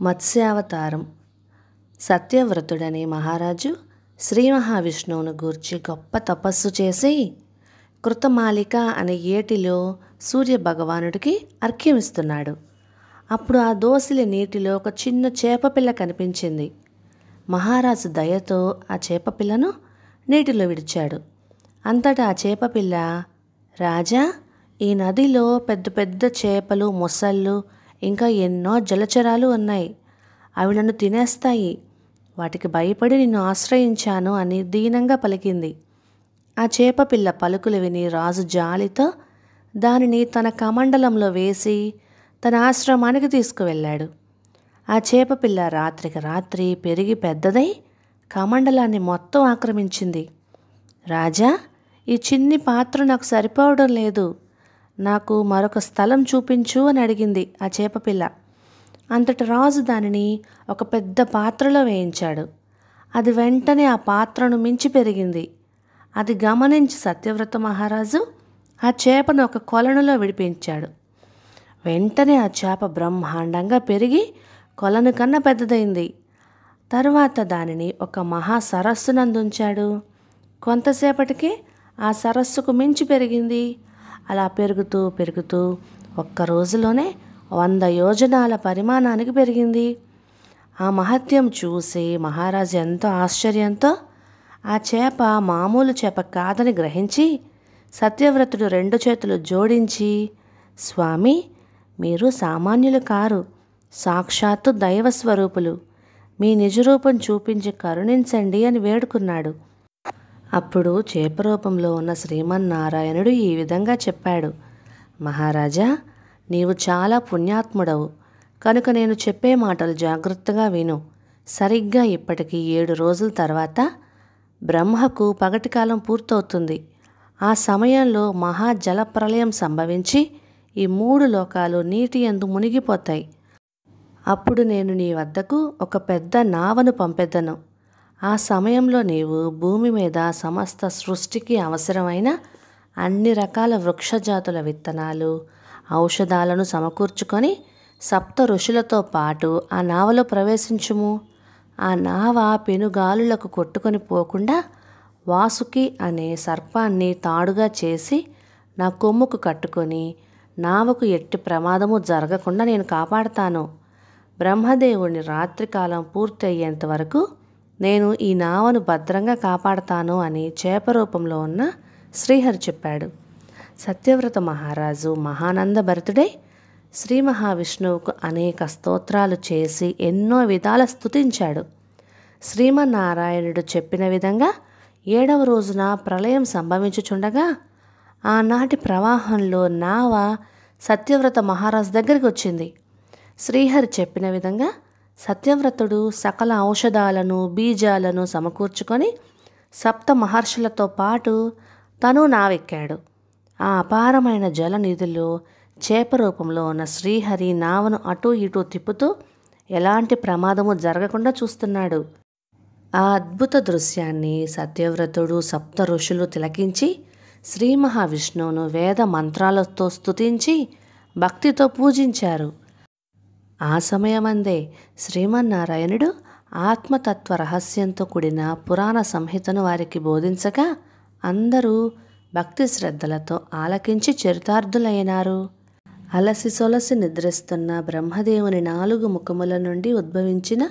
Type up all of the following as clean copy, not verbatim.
మత్స్యావతారం. సత్యవ్రతుడనే మహారాజు శ్రీ మహావిష్ణువును గూర్చి గొప్ప తపస్సు చేసి కృతమాలిక అనే ఏటిలో సూర్యభగవానుడికి అర్ఘ్యమిస్తున్నాడు. అప్పుడు ఆ దోసిలి నీటిలో ఒక చిన్న చేపపిల్ల కనిపించింది. మహారాజు దయతో ఆ చేపపిల్లను నీటిలో విడిచాడు. అంతటా ఆ చేపపిల్ల, రాజా, ఈ నదిలో పెద్ద పెద్ద చేపలు, మొసళ్ళు, ఇంకా ఎన్నో జలచరాలు ఉన్నాయి. అవి నన్ను తినేస్తాయి. వాటికి భయపడి నిన్ను ఆశ్రయించాను అని దీనంగా పలికింది. ఆ చేపపిల్ల పలుకులు విని రాజు జాలితో దానిని తన కమండలంలో వేసి తన ఆశ్రమానికి తీసుకువెళ్ళాడు. ఆ చేపపిల్ల రాత్రికి రాత్రి పెరిగి పెద్దదై కమండలాన్ని మొత్తం ఆక్రమించింది. రాజా, ఈ చిన్ని పాత్ర నాకు సరిపోవడం లేదు, నాకు మరొక స్థలం చూపించు అని అడిగింది ఆ చేపపిల్ల. అంతటి రాజు దానిని ఒక పెద్ద పాత్రలో వేయించాడు. అది వెంటనే ఆ పాత్రను మించి పెరిగింది. అది గమనించి సత్యవ్రత మహారాజు ఆ చేపను ఒక కొలనులో విడిపించాడు. వెంటనే ఆ చేప బ్రహ్మాండంగా పెరిగి కొలను కన్నా పెద్దదైంది. తరువాత దానిని ఒక మహా సరస్సునందుంచాడు. కొంతసేపటికి ఆ సరస్సుకు మించి పెరిగింది. అలా పెరుగుతూ పెరుగుతూ ఒక్క రోజులోనే 100 యోజనాల పరిమాణానికి పెరిగింది. ఆ మహత్యం చూసి మహారాజు ఎంతో ఆశ్చర్యంతో ఆ చేప మామూలు చేప కాదని గ్రహించి సత్యవ్రతుడు 2 చేతులు జోడించి, స్వామి, మీరు సామాన్యులు కారు, సాక్షాత్తు దైవస్వరూపులు, మీ నిజరూపం చూపించి కరుణించండి అని వేడుకున్నాడు. అప్పుడు చేపరూపంలో ఉన్న శ్రీమన్నారాయణుడు ఈ విధంగా చెప్పాడు. మహారాజా, నీవు చాలా పుణ్యాత్ముడవు కనుక నేను చెప్పే మాటలు జాగ్రత్తగా విను. సరిగ్గా ఇప్పటికి 7 రోజుల తర్వాత బ్రహ్మకు పగటికాలం పూర్తవుతుంది. ఆ సమయంలో మహా జలప్రళయం సంభవించి ఈ 3 లోకాలు నీటి యందు మునిగిపోతాయి. అప్పుడు నేను నీ వద్దకు ఒక పెద్ద నావను పంపెదను. ఆ సమయంలో నీవు భూమి మీద సమస్త సృష్టికి అవసరమైన అన్ని రకాల వృక్షజాతుల విత్తనాలు, ఔషధాలను సమకూర్చుకొని 7 ఋషులతో పాటు ఆ నావలో ప్రవేశించుము. ఆ నావ పెనుగాలులకు కొట్టుకొని పోకుండా వాసుకి అనే సర్పాన్ని తాడుగా చేసి నా కొమ్ముకు కట్టుకొని నావకు ఎట్టి ప్రమాదము జరగకుండా నేను కాపాడతాను. బ్రహ్మదేవుని రాత్రికాలం పూర్తి అయ్యేంత వరకు నేను ఈ నావను భద్రంగా కాపాడతాను అని చేపరూపంలో ఉన్న శ్రీహరి చెప్పాడు. సత్యవ్రత మహారాజు మహానంద భరితుడై శ్రీ మహావిష్ణువుకు అనేక స్తోత్రాలు చేసి ఎన్నో విధాల స్తుతించాడు. శ్రీమన్నారాయణుడు చెప్పిన విధంగా 7వ రోజున ప్రళయం సంభవించుచుండగా ఆనాటి ప్రవాహంలో నావ సత్యవ్రత మహారాజు దగ్గరికి వచ్చింది. శ్రీహరి చెప్పిన విధంగా సత్యవ్రతుడు సకల ఔషధాలను, బీజాలను సమకూర్చుకొని 7 మహర్షులతో పాటు తను నావెక్కాడు. ఆ అపారమైన జలనిధిలో చేపరూపంలో ఉన్న శ్రీహరి నావను అటూ ఇటూ తిప్పుతూ ఎలాంటి ప్రమాదము జరగకుండా చూస్తున్నాడు. ఆ అద్భుత దృశ్యాన్ని సత్యవ్రతుడు 7 ఋషులు తిలకించి శ్రీ మహావిష్ణువును వేద మంత్రాలతో స్తుతించి భక్తితో పూజించారు. ఆ సమయమందే శ్రీమన్నారాయణుడు ఆత్మతత్వ రహస్యంతో కూడిన పురాణ సంహితను వారికి బోధించగా అందరూ భక్తి శ్రద్ధలతో ఆలకించి చరితార్థులైనారు. అలసి సొలసి నిద్రిస్తున్న బ్రహ్మదేవుని 4 ముఖముల నుండి ఉద్భవించిన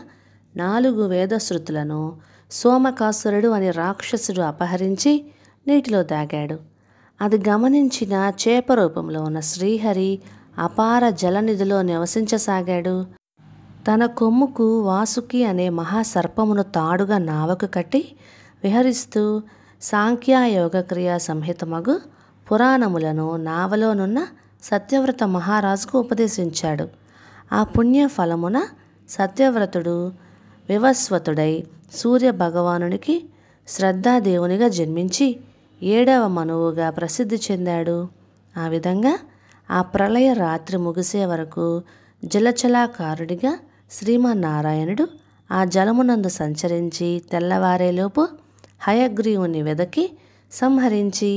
4 వేదశృతులను సోమకాసురుడు అనే రాక్షసుడు అపహరించి నీటిలో దాగాడు. అది గమనించిన చేపరూపంలో ఉన్న శ్రీహరి అపార జలనిధిలో నివసించసాగాడు. తన కొమ్ముకు వాసుకి అనే మహాసర్పమును తాడుగా నావకు కట్టి విహరిస్తూ సాంఖ్యయోగక్రియా సంహితమగు పురాణములను నావలోనున్న సత్యవ్రత మహారాజుకు ఉపదేశించాడు. ఆ పుణ్య ఫలమున సత్యవ్రతుడు వివస్వతుడై సూర్యభగవానునికి శ్రద్ధాదేవునిగా జన్మించి 7వ మనువుగా ప్రసిద్ధి చెందాడు. ఆ విధంగా ఆ ప్రళయ రాత్రి ముగిసే వరకు జలచలాకారుడిగా శ్రీమన్నారాయణుడు ఆ జలమునందు సంచరించి తెల్లవారేలోపు హయగ్రీవుని వెదకి సంహరించి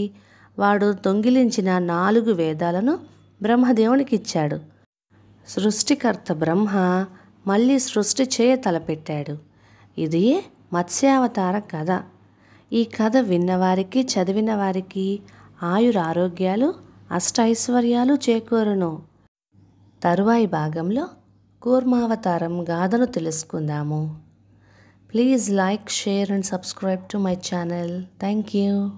వాడు దొంగిలించిన 4 వేదాలను బ్రహ్మదేవునికిచ్చాడు. సృష్టికర్త బ్రహ్మ మళ్ళీ సృష్టి చేయ తలపెట్టాడు. ఇది మత్స్యావతార కథ. ఈ కథ విన్నవారికి, చదివిన వారికి ఆయురారోగ్యాలు, అష్టైశ్వర్యాలు చేకూరును. తరువాయి భాగంలో కూర్మావతారం గాథను తెలుసుకుందాము. Please like, share and subscribe to my channel. Thank you.